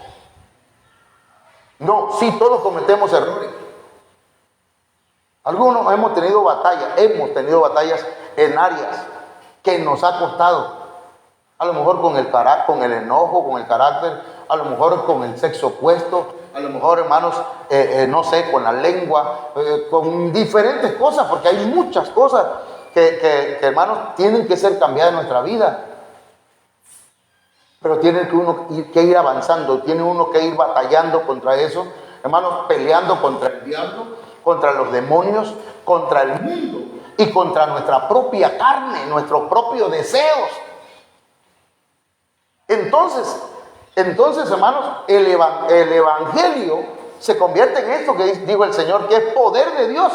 sí, todos cometemos errores. Algunos hemos tenido batallas en áreas que nos ha costado. A lo mejor con el enojo, con el carácter, a lo mejor con el sexo opuesto, a lo mejor, hermanos, no sé, con la lengua, con diferentes cosas, porque hay muchas cosas que, hermanos, tienen que ser cambiadas en nuestra vida. Pero tiene que ir avanzando, tiene uno que ir batallando contra eso, hermanos, peleando contra el diablo, contra los demonios, contra el mundo y contra nuestra propia carne, nuestros propios deseos. Entonces, hermanos, el Evangelio se convierte en esto que dijo el Señor, que es poder de Dios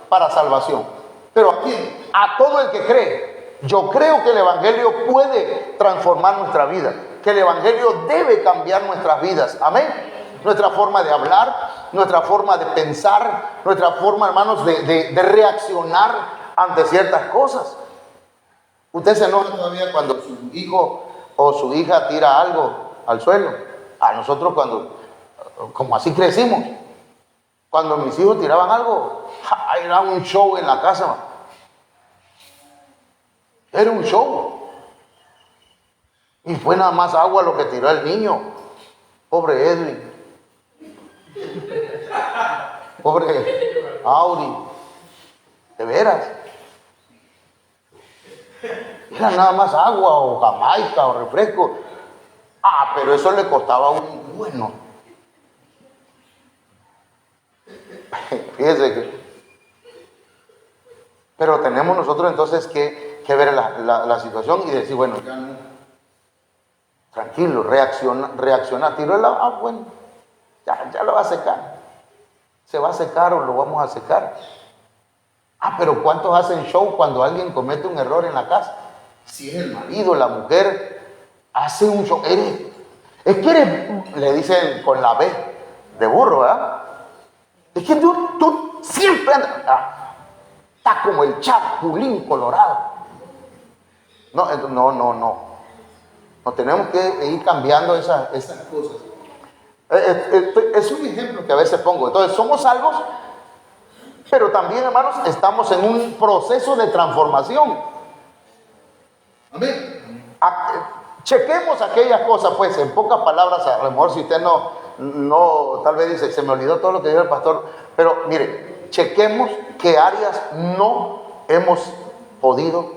para salvación. Pero ¿a quién? A todo el que cree. Yo creo que el Evangelio puede transformar nuestra vida, que el Evangelio debe cambiar nuestras vidas. Amén. Nuestra forma de hablar, nuestra forma de pensar, nuestra forma, hermanos, de reaccionar ante ciertas cosas. Usted se enoja todavía cuando su hijo o su hija tira algo al suelo. A nosotros como así crecimos, cuando mis hijos tiraban algo, era un show en la casa. Era un show. Y fue nada más agua lo que tiró el niño. Pobre Edwin. Pobre Auri. De veras. Era nada más agua o jamaica o refresco. Pero eso le costaba bueno. Fíjese que... Pero tenemos nosotros entonces que ver la situación y decir, bueno, ya no, tranquilo, reaccionar, tiro el agua, bueno, ya lo va a secar. Se va a secar o lo vamos a secar. Pero ¿cuántos hacen show cuando alguien comete un error en la casa? Si es el marido, la mujer, hace un show. Es que eres, le dicen con la B de burro, ¿verdad? Es que tú siempre andas, está como el chapulín colorado. No. No tenemos que ir cambiando esas cosas. Es un ejemplo que a veces pongo. Entonces, somos salvos, pero también, hermanos, estamos en un proceso de transformación. Amén. Chequemos aquellas cosas, pues, en pocas palabras. A lo mejor si usted no, tal vez dice, se me olvidó todo lo que dijo el pastor. Pero mire, chequemos qué áreas no hemos podido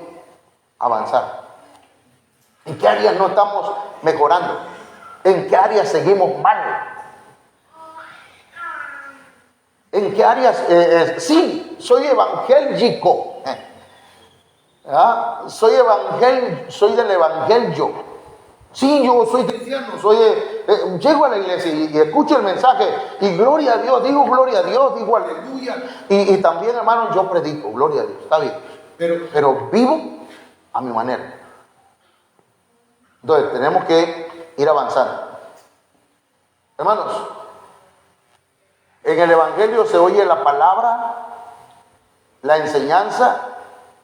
avanzar. ¿En qué áreas no estamos mejorando? ¿En qué áreas seguimos mal? ¿En qué áreas? Sí, soy evangélico. Soy del evangelio. Sí, yo soy cristiano, llego a la iglesia y escucho el mensaje y gloria a Dios, digo gloria a Dios, digo aleluya. Y también, hermano, yo predico, gloria a Dios, está bien. Pero vivo a mi manera. Entonces, tenemos que ir avanzando. Hermanos, en el evangelio se oye la palabra, la enseñanza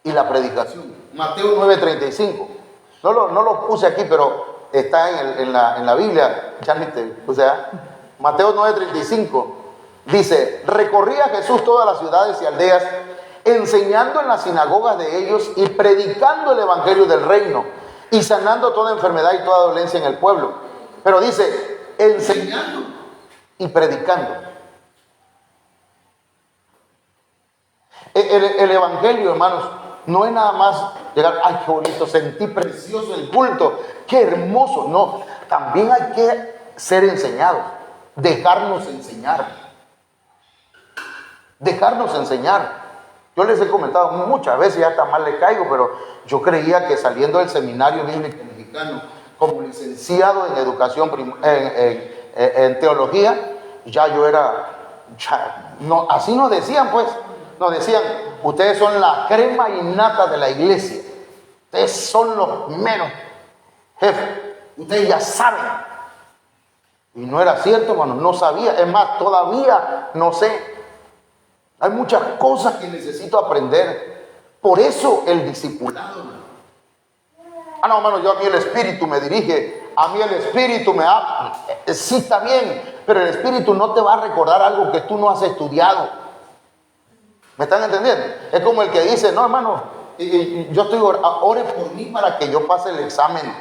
y la predicación. Mateo 9:35. No lo puse aquí, pero está en la Biblia. Ya ni te puse. Mateo 9:35 dice: recorría Jesús todas las ciudades y aldeas, enseñando en las sinagogas de ellos y predicando el evangelio del reino y sanando toda enfermedad y toda dolencia en el pueblo. Pero dice, enseñando y predicando. El evangelio, hermanos, no es nada más llegar, ay, qué bonito, sentí precioso el culto, qué hermoso. No, también hay que ser enseñados, dejarnos enseñar. Dejarnos enseñar. Yo les he comentado muchas veces, ya hasta mal le caigo, pero yo creía que saliendo del seminario bíblico mexicano, como licenciado en educación, en teología, ya yo era, no, así nos decían, pues. Nos decían, ustedes son la crema innata de la iglesia. Ustedes son los meros jefes. Ustedes ya saben. Y no era cierto, hermano, no sabía. Es más, todavía no sé. Hay muchas cosas que necesito aprender. Por eso el discipulado. No, hermano, a mí el Espíritu me dirige. A mí el Espíritu me habla. Sí, está bien. Pero el Espíritu no te va a recordar algo que tú no has estudiado. ¿Me están entendiendo? Es como el que dice, no, hermano, yo estoy ore por mí para que yo pase el examen.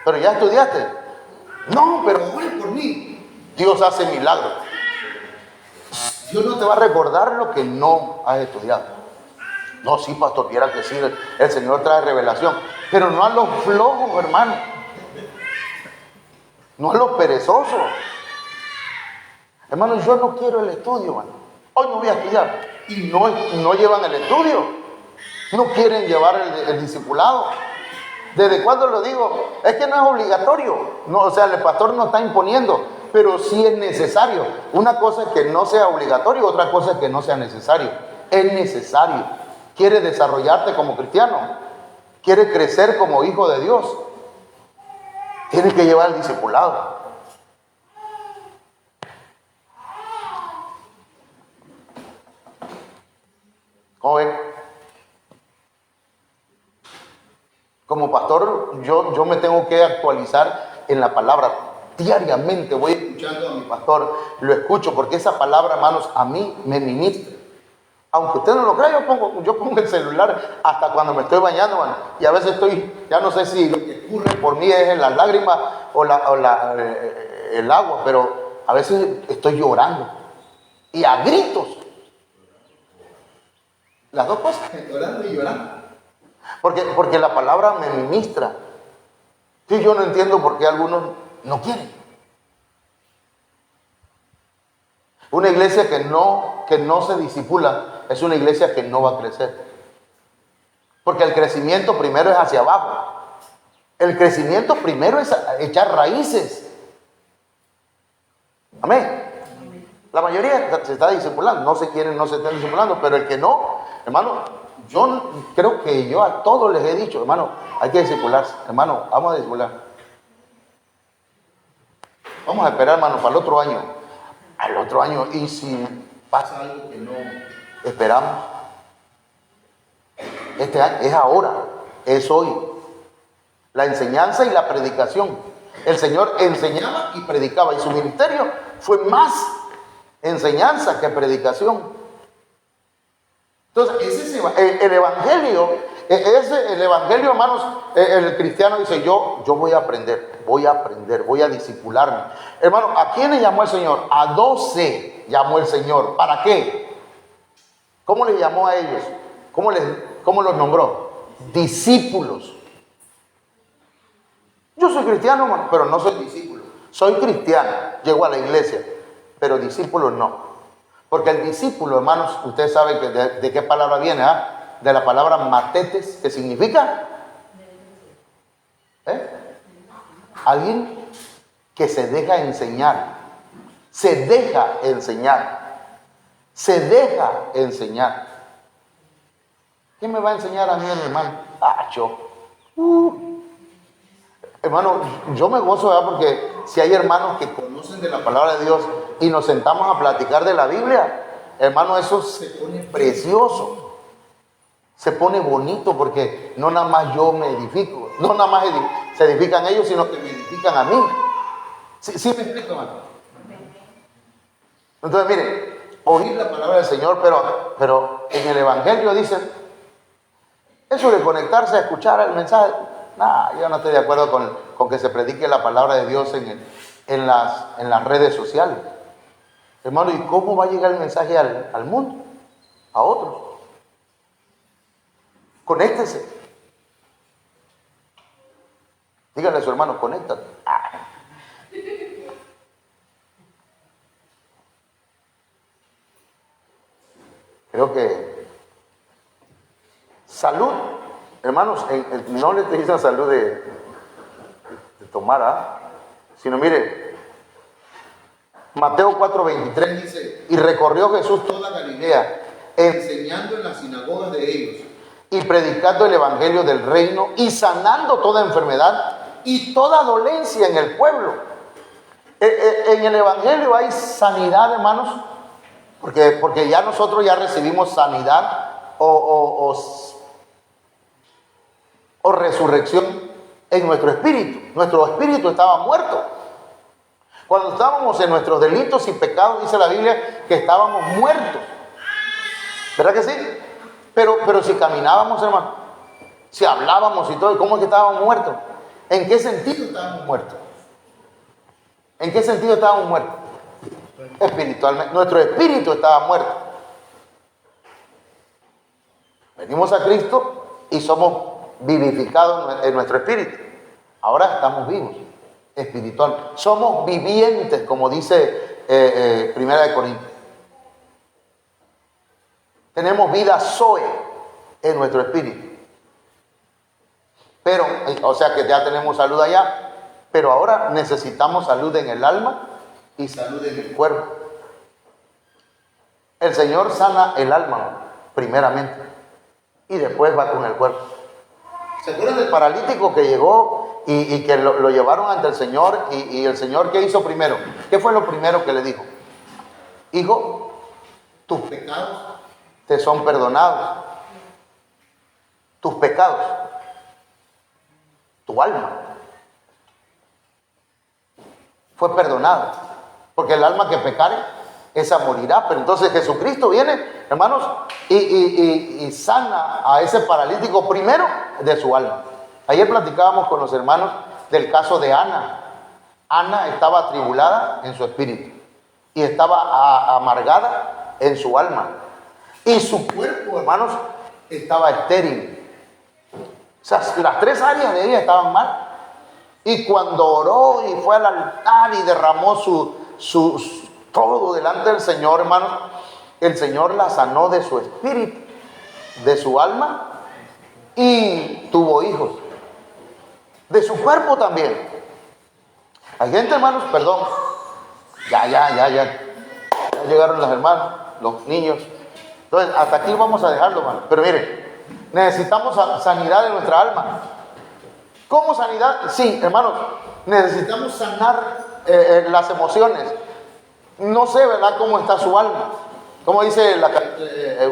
Pero ya estudiaste. No, pero ore por mí. Dios hace milagros. Dios no te va a recordar lo que no has estudiado. No, sí, pastor, viera que sí, el Señor trae revelación. Pero no a los flojos, hermano. No a los perezosos. Hermano, yo no quiero el estudio, hermano. Hoy no voy a estudiar. Y no llevan el estudio. No quieren llevar el discipulado. ¿Desde cuándo lo digo? Es que no es obligatorio. No, o sea, el pastor no está imponiendo, pero sí es necesario. Una cosa es que no sea obligatorio, otra cosa es que no sea necesario. Es necesario. ¿Quieres desarrollarte como cristiano? ¿Quieres crecer como hijo de Dios? Tienes que llevar el discipulado. ¿Cómo ven? Como pastor, yo me tengo que actualizar en la palabra. Diariamente voy escuchando a mi pastor, lo escucho, porque esa palabra, hermanos, a mí me ministra. Aunque usted no lo crea, yo pongo el celular hasta cuando me estoy bañando, hermano, y a veces ya no sé si lo que ocurre por mí es las lágrimas o el agua, pero a veces estoy llorando, y a gritos. Las dos cosas, orando y llorando. Porque la palabra me ministra. Sí, yo no entiendo por qué algunos no quieren. Una iglesia que no se discipula es una iglesia que no va a crecer. Porque el crecimiento primero es hacia abajo. El crecimiento primero es echar raíces. Amén. La mayoría se está discipulando, no se están discipulando, pero el que no, hermano, yo creo que yo a todos les he dicho, hermano, hay que discipularse, hermano, vamos a discipular. Vamos a esperar, hermano, para el otro año. Al otro año, y si pasa algo que no esperamos, este año es ahora, es hoy. La enseñanza y la predicación. El Señor enseñaba y predicaba, y su ministerio fue más enseñanza que predicación. Entonces, ese es el evangelio. El evangelio, hermanos, el cristiano dice: yo voy a aprender, voy a discipularme. Hermano, ¿a quiénes llamó el Señor? A 12 llamó el Señor. ¿Para qué? ¿Cómo les llamó a ellos? ¿Cómo los nombró? Discípulos. Yo soy cristiano, hermano, pero no soy discípulo. Soy cristiano, llego a la iglesia, pero discípulo no. Porque el discípulo, hermanos, ustedes saben que de qué palabra viene, ¿ah? De la palabra matetes, que significa alguien que se deja enseñar. Se deja enseñar. Se deja enseñar. ¿Quién me va a enseñar a mí, hermano? Hermano, yo me gozo, ¿verdad? Porque si hay hermanos que conocen de la palabra de Dios y nos sentamos a platicar de la Biblia, hermano, eso se pone precioso, se pone bonito, porque no nada más yo me edifico, no nada más se edifican ellos, sino que me edifican a mí. ¿Sí me explico, hermano? Entonces, miren, oír la palabra del Señor, pero en el Evangelio dicen, eso de conectarse a escuchar el mensaje, yo no estoy de acuerdo con que se predique la palabra de Dios en las redes sociales. Hermano, ¿y cómo va a llegar el mensaje al mundo? A otros. Conéctese. Díganle a su hermano: conéctate. Creo que salud, hermanos, no le estoy diciendo salud de tomar, sino mire, Mateo 4:23 dice: y recorrió Jesús toda Galilea, enseñando en las sinagogas de ellos y predicando el evangelio del reino y sanando toda enfermedad y toda dolencia en el pueblo. En el evangelio hay sanidad, hermanos, porque ya nosotros ya recibimos sanidad o resurrección en nuestro espíritu. Nuestro espíritu estaba muerto. Cuando estábamos en nuestros delitos y pecados, dice la Biblia que estábamos muertos. ¿Verdad que sí? Pero si caminábamos, hermano, si hablábamos y todo, ¿cómo es que estábamos muertos? ¿En qué sentido estábamos muertos? ¿En qué sentido estábamos muertos? Espiritualmente. Nuestro espíritu estaba muerto. Venimos a Cristo y somos vivificados en nuestro espíritu. Ahora estamos vivos espiritualmente. Somos vivientes, como dice Primera de Corintios. Tenemos vida Zoe en nuestro espíritu. Pero, o sea que ya tenemos salud allá, pero ahora necesitamos salud en el alma y salud en el cuerpo. El Señor sana el alma primeramente y después va con el cuerpo. ¿Se acuerdan del paralítico que llegó y que lo llevaron ante el Señor? Y el Señor, ¿qué hizo primero? ¿Qué fue lo primero que le dijo? Hijo, tus pecados te son perdonados. Tus pecados, tu alma fue perdonada, porque el alma que pecare, esa morirá. Pero entonces Jesucristo viene, hermanos, y sana a ese paralítico primero de su alma. Ayer platicábamos con los hermanos del caso de Ana. Ana estaba atribulada en su espíritu y estaba amargada en su alma, y su cuerpo, hermanos, estaba estéril. O sea, las tres áreas de ella estaban mal. Y cuando oró y fue al altar y derramó todo delante del Señor, hermanos. El Señor la sanó de su espíritu, de su alma, y tuvo hijos. De su cuerpo también. Hay gente, hermanos, perdón. Ya llegaron los hermanos, los niños. Entonces, hasta aquí vamos a dejarlo, hermano. Pero miren, necesitamos sanidad de nuestra alma. ¿Cómo sanidad? Sí, hermanos, necesitamos sanar las emociones. No sé, ¿verdad?, cómo está su alma. Como dice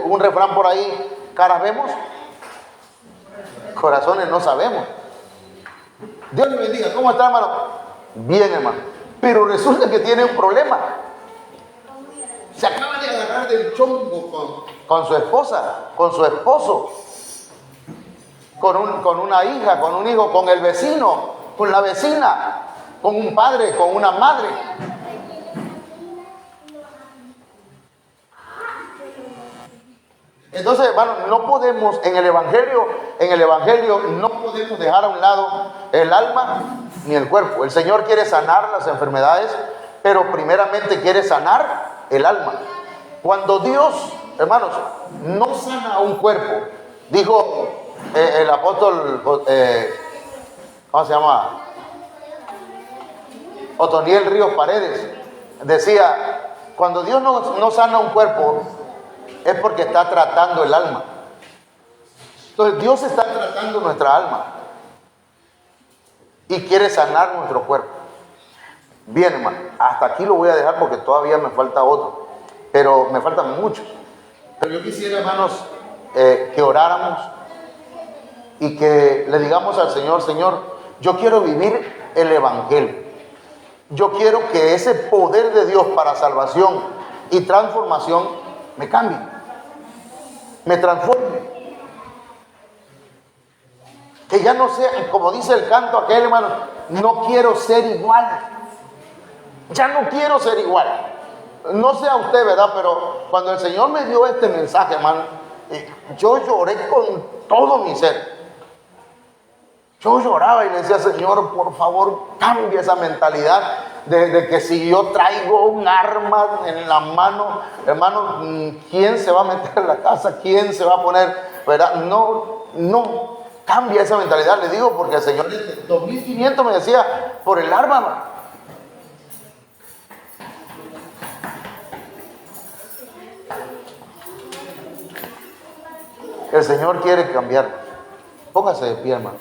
un refrán por ahí: caras vemos, corazones no sabemos. Dios le bendiga. ¿Cómo está, hermano? Bien, hermano. Pero resulta que tiene un problema. Se acaba de agarrar del chongo con su esposa, con su esposo, con una hija, con un hijo, con el vecino, con la vecina, con un padre, con una madre. Entonces, hermano, no podemos en el evangelio no podemos dejar a un lado el alma ni el cuerpo. El Señor quiere sanar las enfermedades, pero primeramente quiere sanar el alma. Cuando Dios, hermanos, no sana a un cuerpo, dijo el apóstol, ¿cómo se llama? Otoniel Ríos Paredes, decía: cuando Dios no sana un cuerpo, es porque está tratando el alma. Entonces Dios está tratando nuestra alma y quiere sanar nuestro cuerpo. Bien, hermano, hasta aquí lo voy a dejar porque todavía me falta otro, pero me faltan muchos. Pero yo quisiera, hermanos, que oráramos y que le digamos al Señor: Señor, yo quiero vivir el evangelio. Yo quiero que ese poder de Dios para salvación y transformación me cambie, me transforme. Que ya no sea, como dice el canto aquel, hermano: no quiero ser igual. Ya no quiero ser igual. No sé a usted, ¿verdad? Pero cuando el Señor me dio este mensaje, hermano, yo lloré con todo mi ser. Yo lloraba y le decía: Señor, por favor, cambia esa mentalidad de que si yo traigo un arma en la mano, hermano, ¿quién se va a meter en la casa? ¿Quién se va a poner, verdad? No, cambia esa mentalidad. Le digo porque el Señor, 2.500 me decía por el arma, hermano. El Señor quiere cambiar. Póngase de pie, hermano.